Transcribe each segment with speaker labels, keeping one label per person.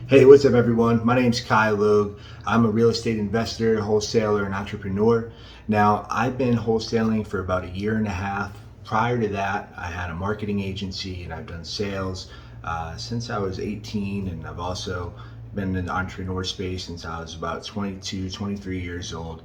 Speaker 1: Hey, what's up everyone? My name's Kai Logue. I'm a real estate investor, wholesaler, and entrepreneur. Now, I've been wholesaling for about a year and a half. Prior to that, I had a marketing agency and I've done sales since I was 18, and I've also been in the entrepreneur space since I was about 22, 23 years old.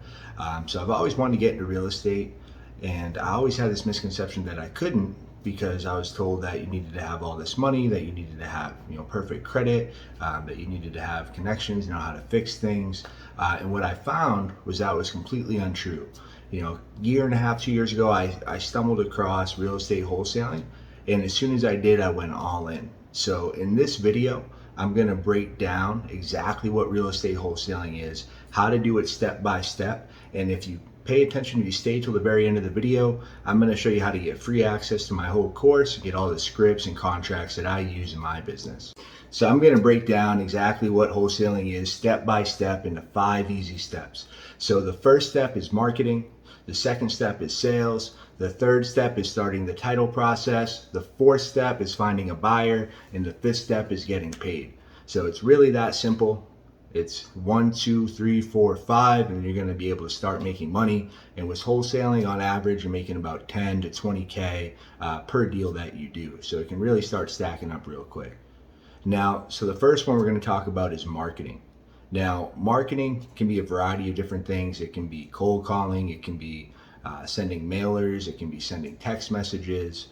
Speaker 1: So I've always wanted to get into real estate, and I always had this misconception that I couldn't because I was told that you needed to have all this money, that you needed to have perfect credit, that you needed to have connections, know how to fix things. And what I found was that was completely untrue. Year and a half, 2 years ago, I stumbled across real estate wholesaling, and as soon as I did, I went all in. So in this video, I'm going to break down exactly what real estate wholesaling is, how to do it step by step, and if you pay attention, if you stay till the very end of the video, I'm going to show you how to get free access to my whole course, get all the scripts and contracts that I use in my business. So I'm going to break down exactly what wholesaling is step by step into 5 easy steps. So the first step is marketing. The second step is sales. The third step is starting the title process. The fourth step is finding a buyer. And the fifth step is getting paid. So it's really that simple. It's 1, 2, 3, 4, 5, and you're going to be able to start making money. And with wholesaling, on average, you're making about 10 to 20K per deal that you do. So it can really start stacking up real quick. Now, so the first one we're going to talk about is marketing. Now, marketing can be a variety of different things. It can be cold calling, it can be sending mailers, it can be sending text messages,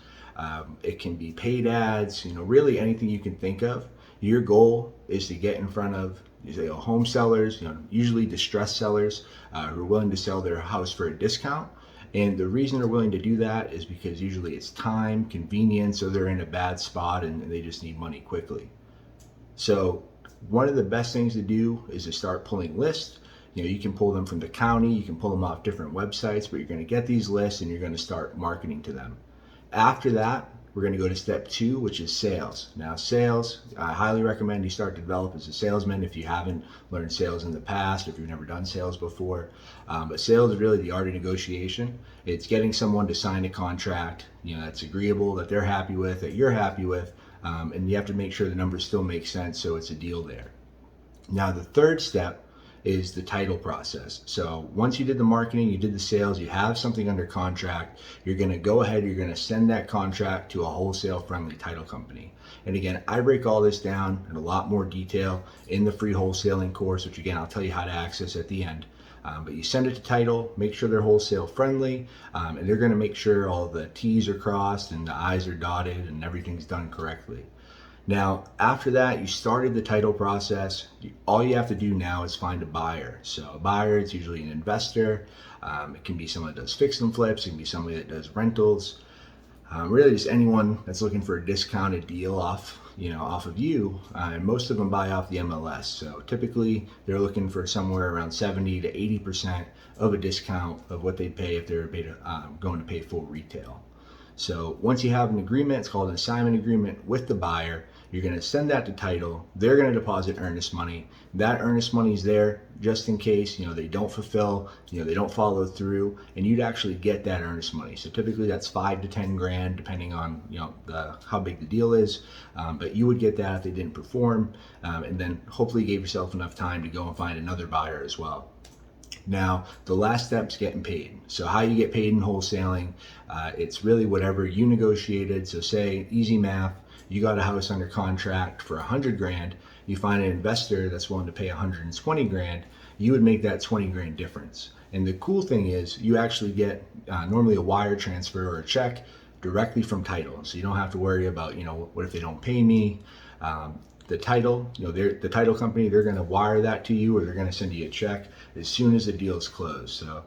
Speaker 1: it can be paid ads, really anything you can think of. Your goal is to get in front of home sellers, usually distressed sellers who are willing to sell their house for a discount. And the reason they're willing to do that is because usually it's time, convenience, or they're in a bad spot and they just need money quickly. So one of the best things to do is to start pulling lists. You can pull them from the county, you can pull them off different websites, but you're going to get these lists and you're going to start marketing to them. After that, we're going to go to step 2, which is sales. Now, sales, I highly recommend you start to develop as a salesman if you haven't learned sales in the past, if you've never done sales before. But sales is really the art of negotiation. It's getting someone to sign a contract, that's agreeable, that they're happy with, that you're happy with, and you have to make sure the numbers still make sense so it's a deal there. Now, the third step is the title process. So once you did the marketing, you did the sales, you have something under contract, you're going to go ahead, you're going to send that contract to a wholesale friendly title company. And again, I break all this down in a lot more detail in the free wholesaling course, which again, I'll tell you how to access at the end. But you send it to title, make sure they're wholesale friendly, and they're going to make sure all the T's are crossed and the I's are dotted and everything's done correctly. Now, after that, you started the title process. All you have to do now is find a buyer. So a buyer, it's usually an investor. It can be someone that does fix and flips. It can be somebody that does rentals. Really just anyone that's looking for a discounted deal off of you. And most of them buy off the MLS. So typically they're looking for somewhere around 70 to 80% of a discount of what they'd pay if they were going to pay full retail. So once you have an agreement, it's called an assignment agreement with the buyer. You're going to send that to title. They're going to deposit earnest money. That earnest money is there just in case they don't fulfill, they don't follow through, and you'd actually get that earnest money. So typically that's 5 to 10 grand, depending on how big the deal is. But you would get that if they didn't perform, and then hopefully you gave yourself enough time to go and find another buyer as well. Now, the last step is getting paid. So how you get paid in wholesaling, it's really whatever you negotiated. So say, easy math, you got a house under contract for 100 grand, you find an investor that's willing to pay 120 grand, you would make that 20 grand difference. And the cool thing is you actually get normally a wire transfer or a check directly from title. So you don't have to worry about, what if they don't pay me? The title, the title company, they're going to wire that to you, or they're going to send you a check as soon as the deal is closed. So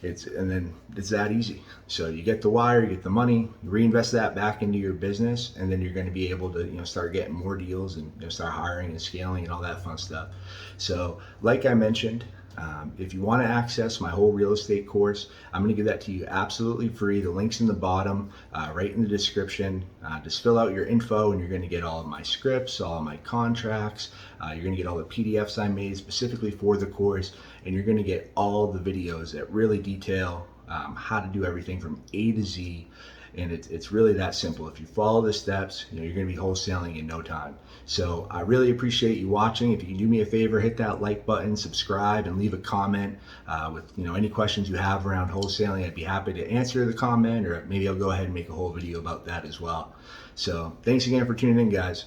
Speaker 1: it's that easy. So you get the wire, you get the money, you reinvest that back into your business, and then you're going to be able to start getting more deals and start hiring and scaling and all that fun stuff. So like I mentioned, if you want to access my whole real estate course, I'm going to give that to you absolutely free. The link's in the bottom, right in the description. Just fill out your info and you're going to get all of my scripts, all of my contracts. You're going to get all the PDFs I made specifically for the course, and you're going to get all the videos that really detail how to do everything from A to Z. And it's really that simple. If you follow the steps, you're going to be wholesaling in no time. So I really appreciate you watching. If you can do me a favor, hit that like button, subscribe, and leave a comment with any questions you have around wholesaling. I'd be happy to answer the comment, or maybe I'll go ahead and make a whole video about that as well. So thanks again for tuning in, guys.